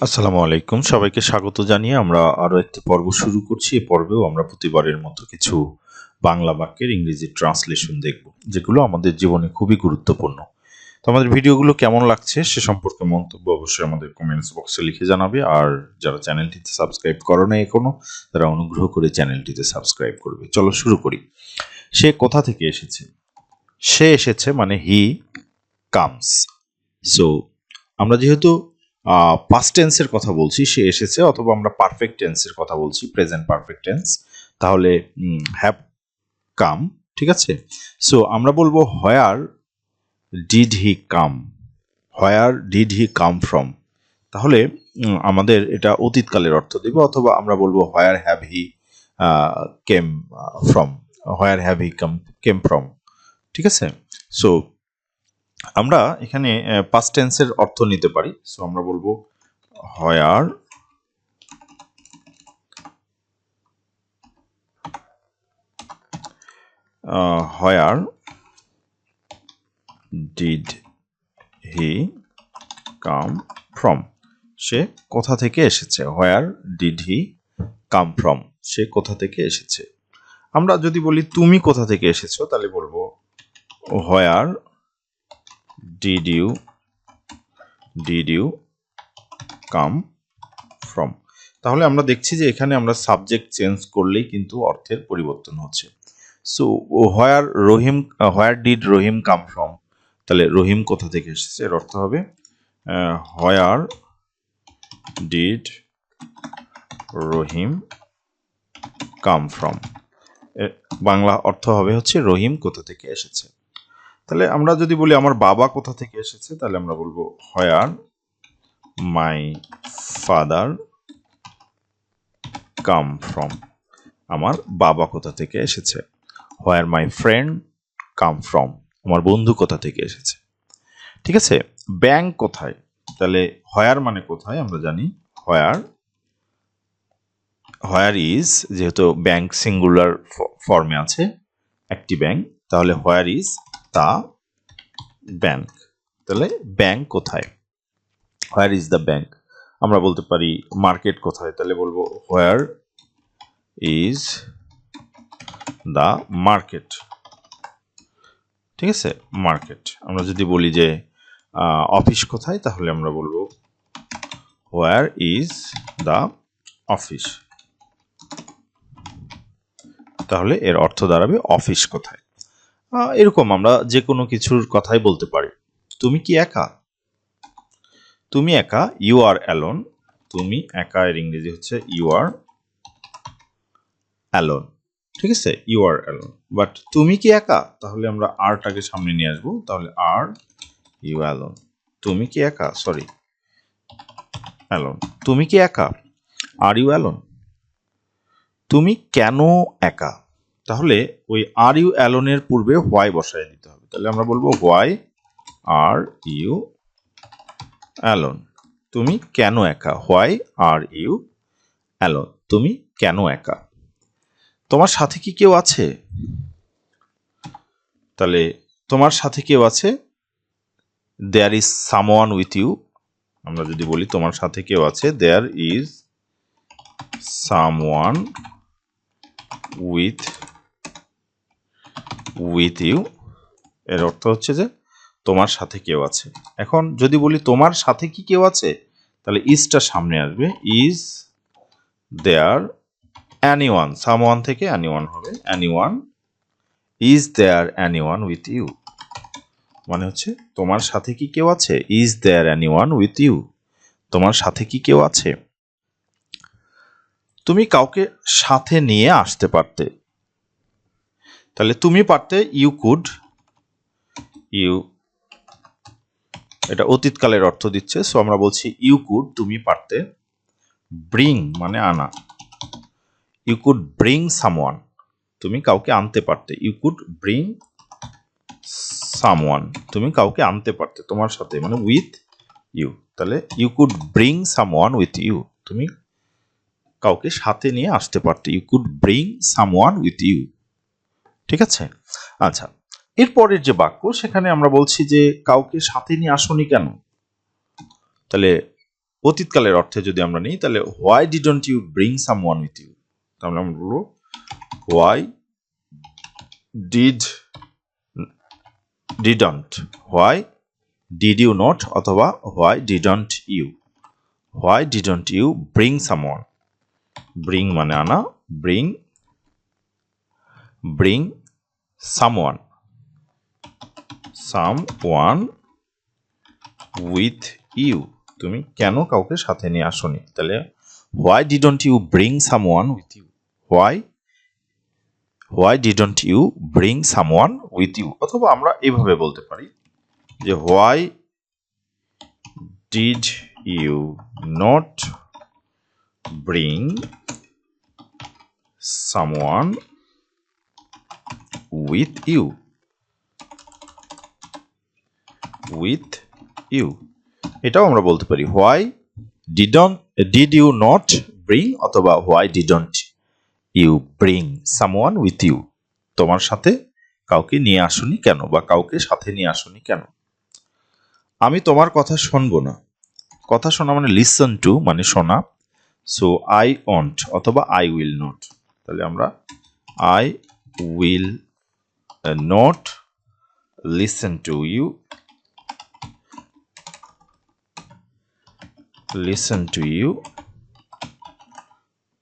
আসসালামু আলাইকুম, সবাইকে স্বাগত জানিয়ে আমরা আরো একটি পর্ব শুরু করছি। এই পর্বেও আমরা প্রতিবারের মতো কিছু বাংলা বাক্যের ইংরেজি ট্রান্সলেশন দেখব, যেগুলো আমাদের জীবনে খুবই গুরুত্বপূর্ণ। তো আমাদের ভিডিওগুলো কেমন লাগছে সে সম্পর্কে মন্তব্য অবশ্যই আমাদের কমেন্টস বক্সে লিখে জানাবে। আর যারা চ্যানেলটিতে সাবস্ক্রাইব করো না এখনো, তারা অনুগ্রহ করে চ্যানেলটিতে সাবস্ক্রাইব করবে। চলো শুরু করি। সে কোথা থেকে এসেছে? সে এসেছে মানে হি কামস। সো আমরা যেহেতু পাস্ট টেন্সের কথা বলছি, সে এসেছে, অথবা আমরা পারফেক্ট টেন্সের কথা বলছি, প্রেজেন্ট পারফেক্ট টেন্স, তাহলে হ্যাভ কাম। ঠিক আছে। সো আমরা বলবো where did he come, where did he come from. তাহলে আমাদের এটা অতীতকালের অর্থ দেবে, অথবা আমরা বলবো where have he came from, where have he came from. ঠিক আছে। সো আমরা এখানে পাস্ট টেন্সের অর্থ নিতে পারি। সো আমরা বলবো হোয়ার হোয়ার ডিড হি কাম ফ্রম, সে কোথা থেকে এসেছে। হোয়ার ডিড হি কাম ফ্রম, সে কোথা থেকে এসেছে। আমরা যদি বলি তুমি কোথা থেকে এসেছো, তাহলে বলবো where did you come from. তাহলে আমরা দেখছি যে এখানে আমরা সাবজেক্ট চেঞ্জ করলেই কিন্তু অর্থের পরিবর্তন হচ্ছে। So where did Rahim come from, তাহলে রহিম কোথা থেকে এসেছে, এর অর্থ হবে where did Rahim come from, Bangla অর্থ হবে হচ্ছে রহিম কোথা থেকে এসেছে। তাহলে আমরা যদি বলি আমার বাবা কোথা থেকে এসেছে, তাহলে আমরা বলবো হোয়ার মাই ফাদার কাম ফ্রম, আমার বাবা কোথা থেকে এসেছে। হোয়ার মাই ফ্রেন্ড কাম ফ্রম, আমার বন্ধু কোথা থেকে এসেছে। ঠিক আছে। ব্যাংক কোথায়, তাহলে হোয়ার মানে কোথায় আমরা জানি। হোয়ার ইজ, যেহেতু ব্যাংক সিঙ্গুলার ফর্মে আছে, একটি ব্যাংক, তাহলে হোয়ার ইজ দ্য ব্যাংক। তাহলে ব্যাংক কোথায়, হোয়ার ইজ দ্য ব্যাংক। আমরা বলতে পারি মার্কেট কোথায়, তাহলে বলবো হোয়ার ইজ দ্য মার্কেট। ঠিক আছে, মার্কেট। আমরা যদি বলি যে অফিস কোথায়, তাহলে আমরা বলবো হোয়ার ইজ দ্য অফিস। তাহলে এর অর্থ দাঁড়াবে অফিস কোথায়। এরকম আমরা যে কোনো কিছুর কথাই বলতে পারি। তুমি কি একা, তুমি একা, ইউ আর অ্যালোন। তুমি একা এর ইংরেজি হচ্ছে ইউ আর অ্যালোন। ঠিক আছে, ইউ আর অ্যালোন। বাট তুমি কি একা, তাহলে আমরা আরটাকে সামনে নিয়ে আসবো, তাহলে আর ইউ অ্যালোন। তুমি কি একা, সরি অ্যালোন, তুমি কি একা, আর ইউ অ্যালোন। তুমি কেন একা, তাহলে ওই আর ইউ অ্যালোনের পূর্বে হোয়াই বসায় দিতে হবে। তাহলে আমরা বলবো হোয়াই আর ইউ অ্যালোন। তুমি কেন একা, হোয়াই আর ইউ অ্যালোন, তুমি কেন একা। তোমার সাথে কি কেউ আছে, তাহলে তোমার সাথে কেউ আছে, there is someone with you. আমরা যদি বলি তোমার সাথে কেউ আছে, there is someone with you, এর অর্থ হচ্ছে যে তোমার সাথে কেউ আছে। এখন যদি বলি তোমার সাথে কি কেউ আছে, তাহলে ইজটা সামনে আসবে, ইজ দেয়ার এনিওয়ান, সামওয়ান থেকে এনিওয়ান হবে, anyone, is there anyone with you, মানে হচ্ছে তোমার সাথে কি কেউ আছে, is there anyone with you, তোমার সাথে কি কেউ আছে। তুমি কাউকে সাথে নিয়ে আসতে পারতে, তাহলে তুমি পারতে, ইউ কুড, ইউ এটা অতীতকালের অর্থ দিচ্ছে। সো আমরা বলছি ইউ কুড, তুমি পারতে, ব্রিং মানে আনা, ইউ কুড ব্রিং সামওয়ান, তুমি কাউকে আনতে পারতে, ইউ কুড ব্রিং সামওয়ান, তুমি কাউকে আনতে পারতে তোমার সাথে, মানে উইথ ইউ। তাহলে you could bring someone with you, তুমি কাউকে সাথে নিয়ে আসতে পারতে, you could bring someone with you. ঠিক আছে। আচ্ছা, এরপরের যে বাক্য, সেখানে আমরা বলছি যে কাউকে সাথে নিয়ে আসনি কেন, তাহলে অতীতকালের অর্থে যদি আমরা নিই তাহলে why didn't you bring someone with you, তাহলে আমরা বলবো why didn't, why did you not অথবা why didn't you bring someone, bring মানে আনা, ব্রিং সামওয়ান উইথ ইউ, তুমি কেন কাউকে সাথে নিয়ে আসোনি, তাহলে why didn't you bring someone with you, why didn't you bring someone with you, অথবা আমরা এভাবে বলতে পারি যে why did you not bring someone with you, এটাও আমরা বলতে পারি why did you not bring অথবা why didn't you bring someone with you, তোমার সাথে কাউকে নিয়ে আসোনি কেন বা কাউকে সাথে নিয়ে আসোনি কেন। আমি তোমার কথা শুনবো না, কথা শোনা মানে লিসন টু মানে শোনা, সো আই ওন্ট অথবা আই উইল নট, তাহলে আমরা I will not listen to you,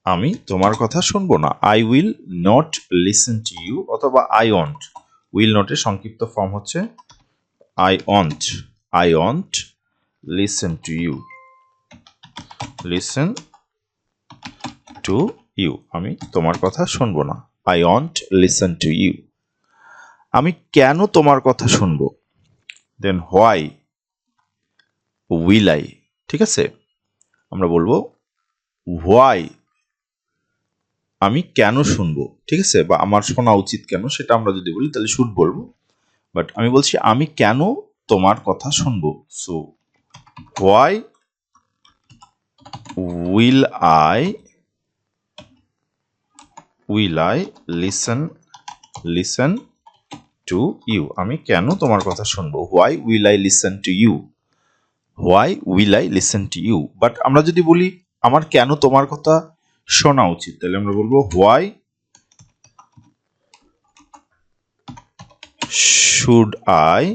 আমি তোমার কথা শুনবো না, I will not listen to you অথবা আই ওন্ট, উইল নটের সংক্ষিপ্ত ফর্ম হচ্ছে I won't listen to you, আমি তোমার কথা শুনবো না, I won't listen to you. আমি কেন তোমার কথা শুনবো, দেন হোয়াই উইল আই, ঠিক আছে, আমরা বলবো হোয়াই আমি কেন শুনবো, ঠিক আছে, বা আমার শোনা উচিত কেন সেটা আমরা যদি বলি তাহলে শুড বলবো, বাট আমি বলছি আমি কেন তোমার কথা শুনবো, so why will I listen to you, আমি কেন তোমার কথা শুনবো, why will I listen to you, but আমরা যদি বলি আমার কেন তোমার কথা শোনা উচিত, তাহলে আমরা বলবো why should I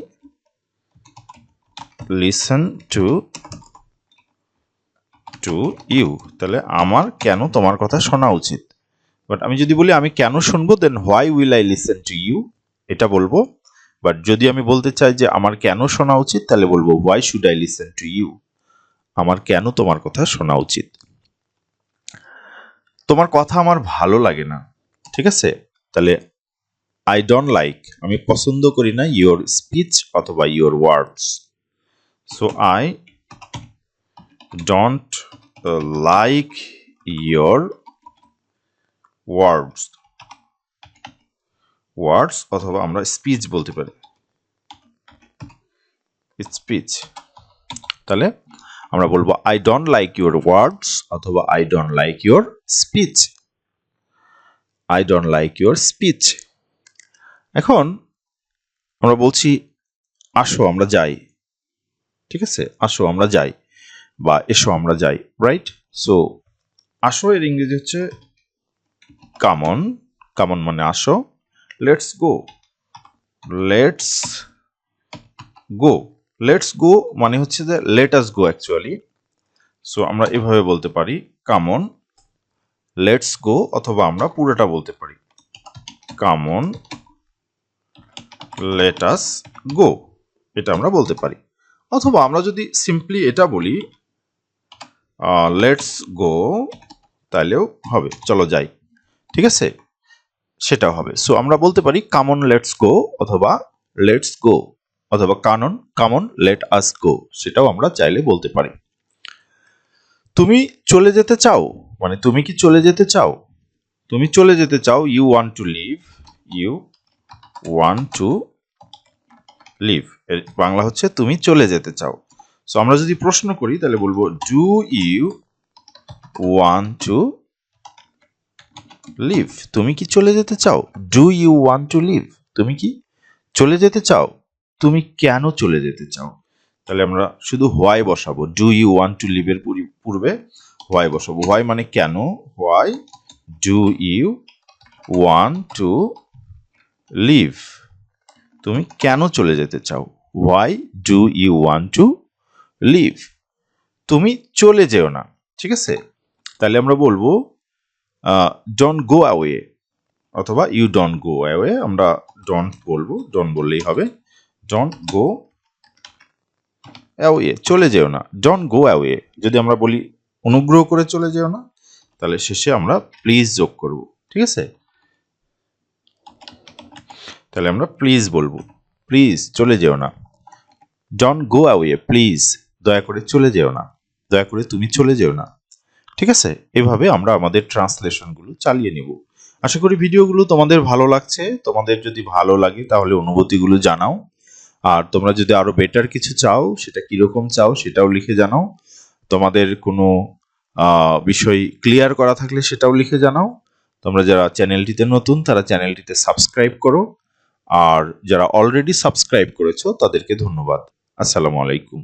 listen to you, তাহলে আমার কেন তোমার কথা শোনা উচিত, বাট আমি যদি বলি আমি কেন শুনবো, then why will I listen to you এটা বলবো, বাট যদি আমি বলতে চাই যে আমার কেন শোনা উচিত তাহলে বলবো why should I listen to you, আমার কেন তোমার কথা শোনা উচিত। তোমার কথা আমার ভালো লাগে না, ঠিক আছে, তাহলে আই ডোন্ট লাইক, আমি পছন্দ করি না ইয়োর স্পিচ অথবা your words, so I don't like your words অথবা আমরা স্পিচ বলতে পারি, তাহলে আমরা বলবো I don't like your words অথবা I don't like your speech. এখন আমরা বলছি আসো আমরা যাই, ঠিক আছে, আসো আমরা যাই বা এসো আমরা যাই, রাইট, সো আসো এর ইংরেজি হচ্ছে কামন মানে আসো, লেটস গো মানে হচ্ছে যে লেট আস গো অ্যাকচুয়ালি, সো আমরা এভাবে বলতে পারি কামন লেটস গো, অথবা আমরা পুরোটা বলতে পারি কামন লেট আস গো, এটা আমরা বলতে পারি, অথবা আমরা যদি সিম্পলি এটা বলি লেটস গো তাহলেও হবে, চলো যাই, ঠিক আছে, সেটাও হবে, সো আমরা বলতে পারি কামন লেটস গো অথবা লেটস গো অথবা কামন লেট আস গো, সেটাও আমরা চাইলে বলতে পারি। তুমি চলে যেতে চাও মানে তুমি কি চলে যেতে চাও, তুমি চলে যেতে চাও, ইউ ওয়ান্ট টু লিভ, এর বাংলা হচ্ছে তুমি চলে যেতে চাও, সো আমরা যদি প্রশ্ন করি তাহলে বলবো do you want to leave, তুমি কি চলে যেতে চাও, do you want to leave, তুমি কি চলে যেতে চাও, তুমি কেন চলে যেতে চাও, তাহলে আমরা শুধু হোয়াই বসাবো। Do you want to leave এর পূর্বে হোয়াই বসাবো। হোয়াই মানে কেন, why do you want to leave, তুমি কেন চলে যেতে চাও। Why do you want to leave, তুমি চলে যেও না। ঠিক আছে, তাহলে আমরা বলবো ডোন্ট গো অ্যাওয়ে অথবা ইউ ডোন্ট গো অ্যাওয়ে। আমরা ডোন্ট বলবো, ডোন্ট বললেই হবে। ডোন্ট গো অ্যাওয়ে, চলে যেও না। Don't go away. যদি আমরা বলি অনুগ্রহ করে চলে যেও না, তাহলে শেষে আমরা প্লিজ যোগ করব। ঠিক আছে, তাহলে আমরা প্লিজ বলবো, প্লিজ চলে যেও না। ডোন্ট গো অ্যাওয়ে, প্লিজ, দয়া করে চলে যেও না, দয়া করে তুমি চলে যেও না। ঠিক আছে, এভাবে আমরা আমাদের ট্রান্সলেশনগুলো চালিয়ে নিব। আশা করি ভিডিওগুলো তোমাদের ভালো লাগছে। তোমাদের যদি ভালো লাগে তাহলে অনুভূতিগুলো জানাও। আর তোমরা যদি আরো বেটার কিছু চাও, সেটা কিরকম চাও সেটাও লিখে জানাও। তোমাদের কোনো বিষয় ক্লিয়ার করা থাকলে সেটাও লিখে জানাও। তোমরা যারা চ্যানেলটিতে নতুন তারা চ্যানেলটিতে সাবস্ক্রাইব করো, আর যারা অলরেডি সাবস্ক্রাইব করেছো তাদেরকে ধন্যবাদ। আসসালামু আলাইকুম।